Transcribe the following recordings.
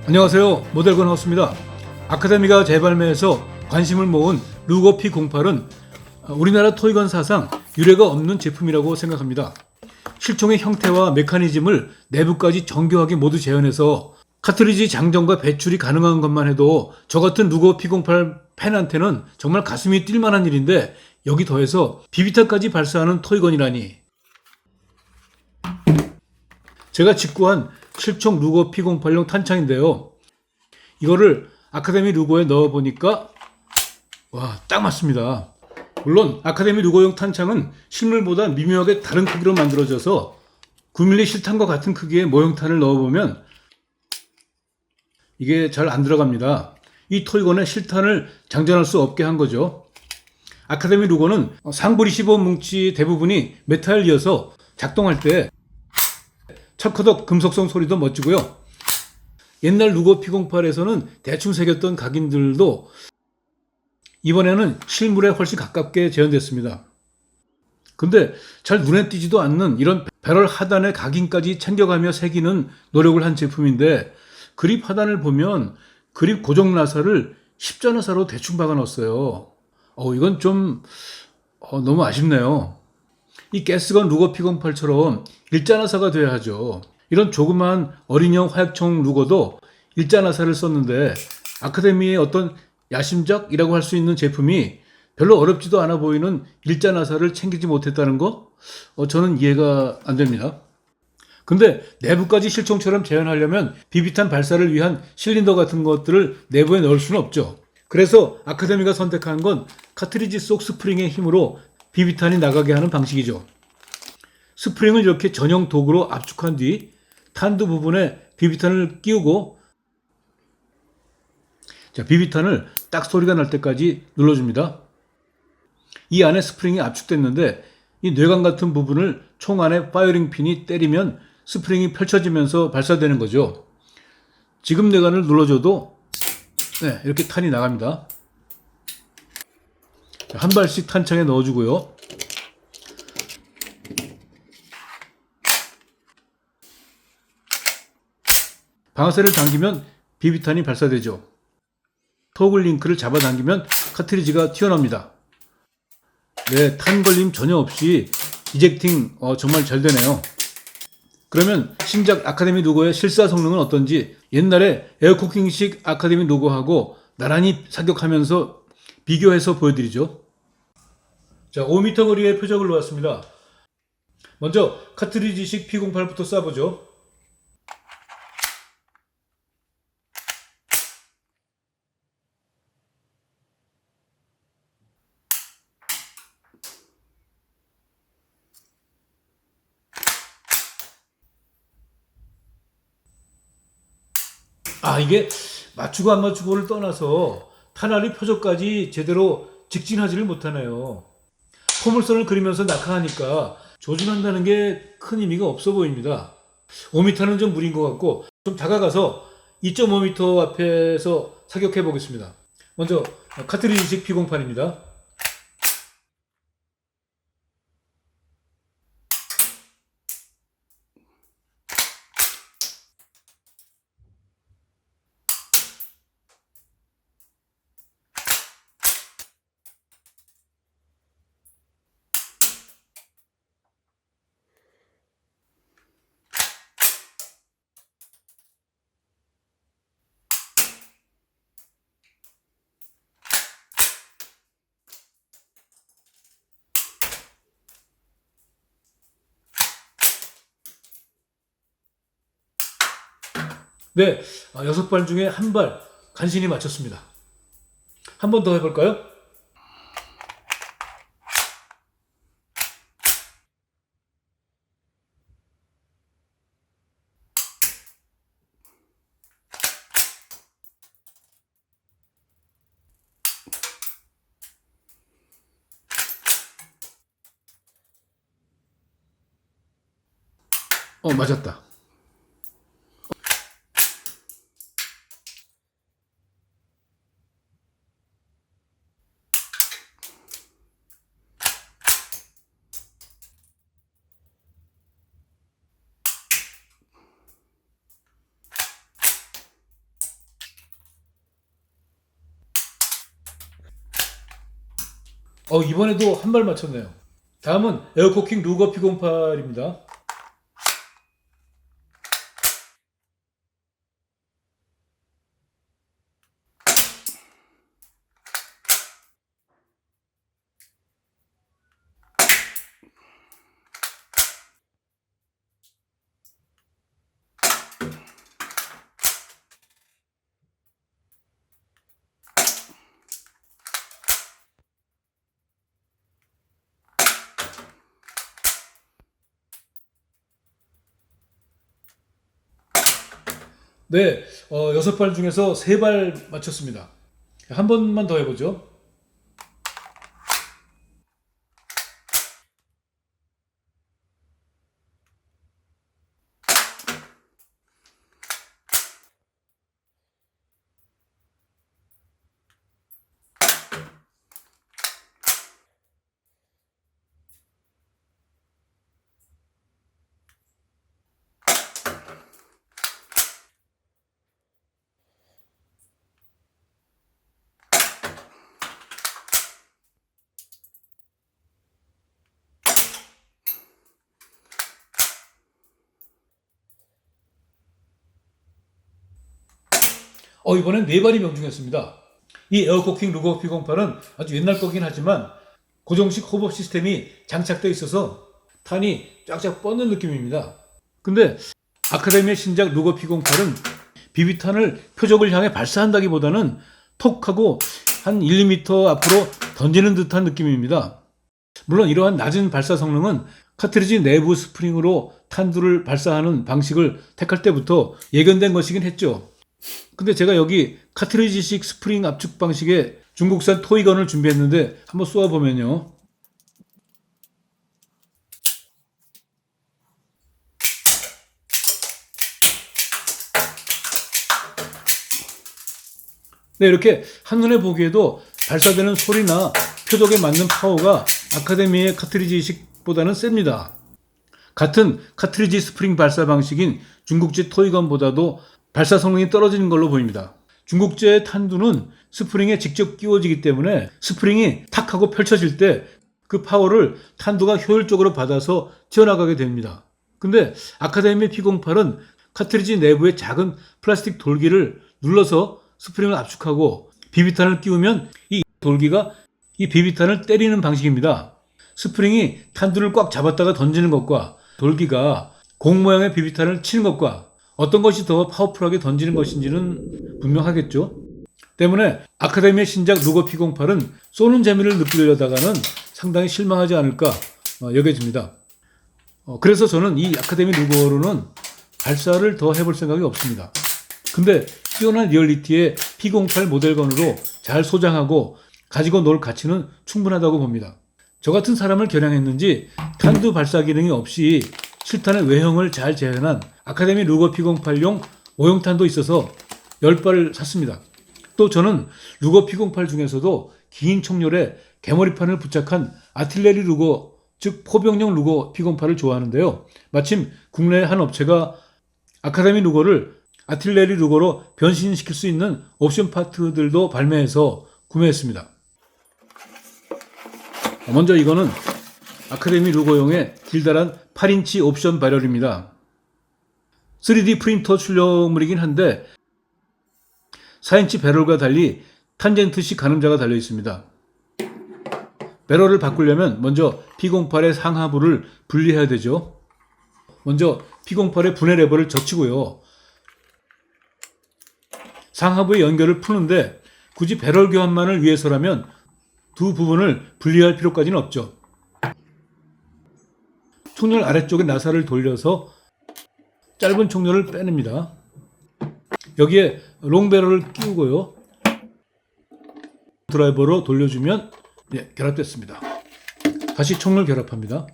안녕하세요. 모델건 하우스입니다. 아카데미가 재발매해서 관심을 모은 루거 P08은 우리나라 토이건 사상 유례가 없는 제품이라고 생각합니다. 실총의 형태와 메커니즘을 내부까지 정교하게 모두 재현해서 카트리지 장전과 배출이 가능한 것만 해도 저 같은 루거 P08 팬한테는 정말 가슴이 뛸 만한 일인데, 여기 더해서 비비탄까지 발사하는 토이건이라니. 제가 직구한 실총 루거 P08용 탄창인데요. 이거를 아카데미 루거에 넣어보니까 딱 맞습니다. 물론 아카데미 루거용 탄창은 실물보다 미묘하게 다른 크기로 만들어져서 9mm 실탄과 같은 크기의 모형탄을 넣어보면 이게 잘 안 들어갑니다. 이 토이건에 실탄을 장전할 수 없게 한 거죠. 아카데미 루거는 상부리 15뭉치 대부분이 메탈이어서 작동할 때 찰커덕 금속성 소리도 멋지고요. 옛날 루거 P08에서는 대충 새겼던 각인들도 이번에는 실물에 훨씬 가깝게 재현됐습니다. 근데 잘 눈에 띄지도 않는 이런 배럴 하단의 각인까지 챙겨가며 새기는 노력을 한 제품인데, 그립 하단을 보면 그립 고정 나사를 십자나사로 대충 박아 넣었어요. 이건 좀 너무 아쉽네요. 이 가스건 루거 P08처럼 일자나사가 돼야 하죠. 이런 조그만 어린형 화약총 루거도 일자나사를 썼는데, 아카데미의 어떤 야심작이라고 할 수 있는 제품이 별로 어렵지도 않아 보이는 일자나사를 챙기지 못했다는 거? 저는 이해가 안 됩니다. 근데 내부까지 실총처럼 재현하려면 비비탄 발사를 위한 실린더 같은 것들을 내부에 넣을 수는 없죠. 그래서 아카데미가 선택한 건 카트리지 속 스프링의 힘으로 비비탄이 나가게 하는 방식이죠. 스프링을 이렇게 전용 도구로 압축한 뒤 탄두 부분에 비비탄을 끼우고, 비비탄을 딱 소리가 날 때까지 눌러줍니다. 이 안에 스프링이 압축됐는데 이 뇌관 같은 부분을 총 안에 파이어링 핀이 때리면 스프링이 펼쳐지면서 발사되는 거죠. 지금 뇌관을 눌러줘도 이렇게 탄이 나갑니다. 한 발씩 탄창에 넣어주고요. 방아쇠를 당기면 비비탄이 발사되죠. 토글 링크를 잡아당기면 카트리지가 튀어나옵니다. 탄 걸림 전혀 없이 이젝팅 정말 잘 되네요. 그러면 신작 아카데미 루거의 실사 성능은 어떤지 옛날에 에어쿠킹식 아카데미 루거하고 나란히 사격하면서 비교해서 보여드리죠. 5m 거리의 표적을 놓았습니다. 먼저 카트리지식 P08부터 쏴보죠. 이게 맞추고 안 맞추고를 떠나서 탄알이 표적까지 제대로 직진하지를 못하네요. 포물선을 그리면서 낙하하니까 조준한다는 게 큰 의미가 없어 보입니다. 5m는 좀 무리인 것 같고, 좀 다가가서 2.5m 앞에서 사격해 보겠습니다. 먼저 카트리지식 P08입니다. 네, 6발 중에 1발 간신히 맞췄습니다. 한 번 더 해볼까요? 맞았다. 이번에도 한 발 맞췄네요. 다음은 에어코킹 루거 P08입니다. 네, 6발 중에서 3발 맞췄습니다. 한 번만 더 해보죠. 이번엔 4발이 명중했습니다. 이 에어코킹 루거 P08은 아주 옛날 거긴 하지만 고정식 호법 시스템이 장착되어 있어서 탄이 쫙쫙 뻗는 느낌입니다. 근데 아카데미의 신작 루거 P08은 비비탄을 표적을 향해 발사한다기보다는 톡 하고 한 1, 2m 앞으로 던지는 듯한 느낌입니다. 물론 이러한 낮은 발사 성능은 카트리지 내부 스프링으로 탄두를 발사하는 방식을 택할 때부터 예견된 것이긴 했죠. 근데 제가 여기 카트리지식 스프링 압축 방식의 중국산 토이건을 준비했는데 한번 쏘아보면요. 네, 이렇게 한눈에 보기에도 발사되는 소리나 표적에 맞는 파워가 아카데미의 카트리지식보다는 셉니다. 같은 카트리지 스프링 발사 방식인 중국제 토이건보다도 발사 성능이 떨어지는 걸로 보입니다. 중국제 탄두는 스프링에 직접 끼워지기 때문에 스프링이 탁 하고 펼쳐질 때 그 파워를 탄두가 효율적으로 받아서 튀어나가게 됩니다. 근데 아카데미 P08은 카트리지 내부에 작은 플라스틱 돌기를 눌러서 스프링을 압축하고 비비탄을 끼우면 이 돌기가 이 비비탄을 때리는 방식입니다. 스프링이 탄두를 꽉 잡았다가 던지는 것과 돌기가 공 모양의 비비탄을 치는 것과 어떤 것이 더 파워풀하게 던지는 것인지는 분명하겠죠. 때문에 아카데미의 신작 루거 P08은 쏘는 재미를 느끼려다가는 상당히 실망하지 않을까 여겨집니다. 그래서 저는 이 아카데미 루거로는 발사를 더 해볼 생각이 없습니다. 근데 뛰어난 리얼리티의 P08 모델건으로 잘 소장하고 가지고 놀 가치는 충분하다고 봅니다. 저 같은 사람을 겨냥했는지 탄두 발사 기능이 없이 실탄의 외형을 잘 재현한 아카데미 루거 P08용 5형탄도 있어서 10발을 샀습니다. 또 저는 루거 P08 중에서도 긴 총열에 개머리판을 부착한 아틸레리 루거, 즉 포병용 루거 P08을 좋아하는데요. 마침 국내 한 업체가 아카데미 루거를 아틸레리 루거로 변신시킬 수 있는 옵션 파트들도 발매해서 구매했습니다. 먼저 이거는 아카데미 루거용의 길다란 8인치 옵션 발열입니다. 3D 프린터 출력물이긴 한데 4인치 배럴과 달리 탄젠트식 가늠자가 달려 있습니다. 배럴을 바꾸려면 먼저 P08의 상하부를 분리해야 되죠. 먼저 P08의 분해 레버를 젖히고요. 상하부의 연결을 푸는데 굳이 배럴 교환만을 위해서라면 두 부분을 분리할 필요까지는 없죠. 총열 아래쪽에 나사를 돌려서 짧은 총열을 빼냅니다. 여기에 롱배럴을 끼우고요. 드라이버로 돌려주면 결합됐습니다. 다시 총을 결합합니다.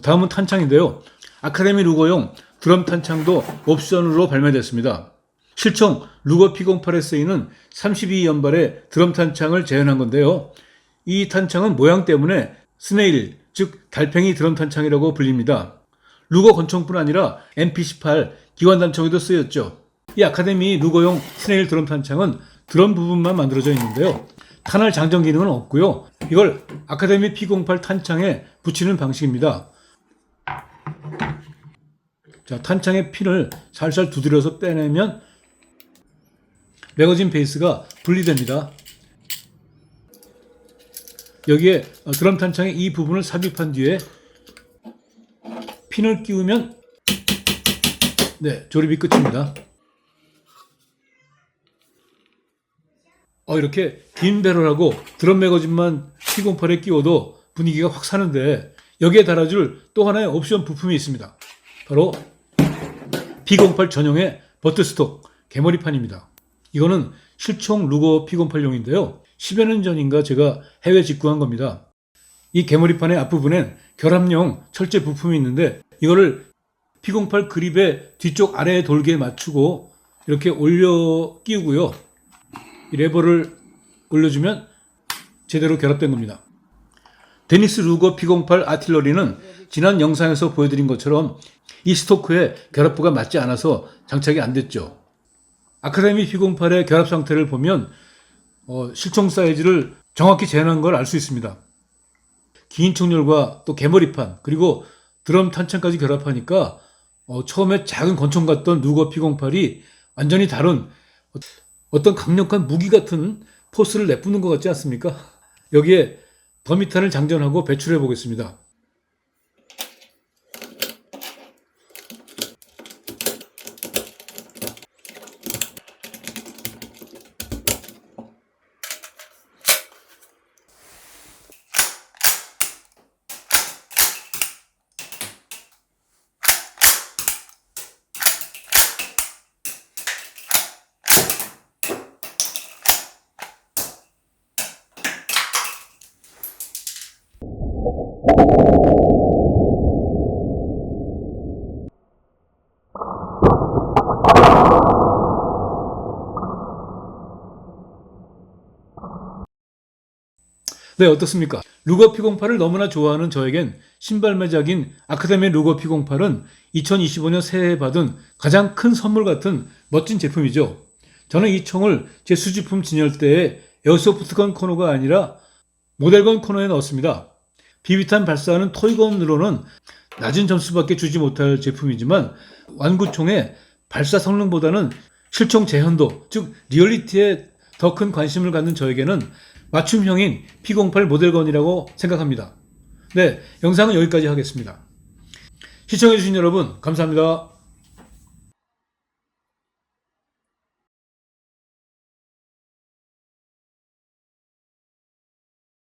다음은 탄창인데요. 아카데미 루거용 드럼 탄창도 옵션으로 발매됐습니다. 실총 루거 P08에 쓰이는 32연발의 드럼 탄창을 재현한 건데요. 이 탄창은 모양 때문에 스네일, 즉 달팽이 드럼 탄창이라고 불립니다. 루거 권총뿐 아니라 MP18 기관 단총에도 쓰였죠. 이 아카데미 루거용 스네일 드럼 탄창은 드럼 부분만 만들어져 있는데요. 탄알 장전 기능은 없고요. 이걸 아카데미 P08 탄창에 붙이는 방식입니다. 자, 탄창의 핀을 살살 두드려서 빼내면 매거진 베이스가 분리됩니다. 여기에 드럼 탄창의 이 부분을 삽입한 뒤에 핀을 끼우면 네, 조립이 끝입니다. 이렇게 긴 배럴하고 드럼 매거진만 P08에 끼워도 분위기가 확 사는데 여기에 달아줄 또 하나의 옵션 부품이 있습니다. 바로 P08 전용의 버트스톡 개머리판입니다. 이거는 실총 루거 P08용인데요. 10여 년 전인가 제가 해외 직구한 겁니다. 이 개머리판의 앞부분엔 결합용 철제 부품이 있는데 이거를 P08 그립의 뒤쪽 아래 돌기에 맞추고 이렇게 올려 끼우고요. 이 레버를 올려주면 제대로 결합된 겁니다. 데니스 루거 P08 아틸러리는 지난 영상에서 보여드린 것처럼 이 스토크에 결합부가 맞지 않아서 장착이 안 됐죠. 아카데미 P08의 결합 상태를 보면 실총 사이즈를 정확히 재현한 걸 알 수 있습니다. 긴 총열과 또 개머리판 그리고 드럼 탄창까지 결합하니까 처음에 작은 권총 같던 루거 P08이 완전히 다른 어떤 강력한 무기 같은 포스를 내뿜는 것 같지 않습니까? 여기에 더미탄을 장전하고 배출해 보겠습니다. 네, 어떻습니까? 루거 P08을 너무나 좋아하는 저에겐 신발매작인 아카데미 루거 P08은 2025년 새해에 받은 가장 큰 선물 같은 멋진 제품이죠. 저는 이 총을 제 수집품 진열대에 에어소프트건 코너가 아니라 모델건 코너에 넣었습니다. 비비탄 발사하는 토이건으로는 낮은 점수밖에 주지 못할 제품이지만 완구총의 발사 성능보다는 실총 재현도, 즉 리얼리티에 더 큰 관심을 갖는 저에게는 맞춤형인 P08 모델건이라고 생각합니다. 네, 영상은 여기까지 하겠습니다. 시청해주신 여러분 감사합니다.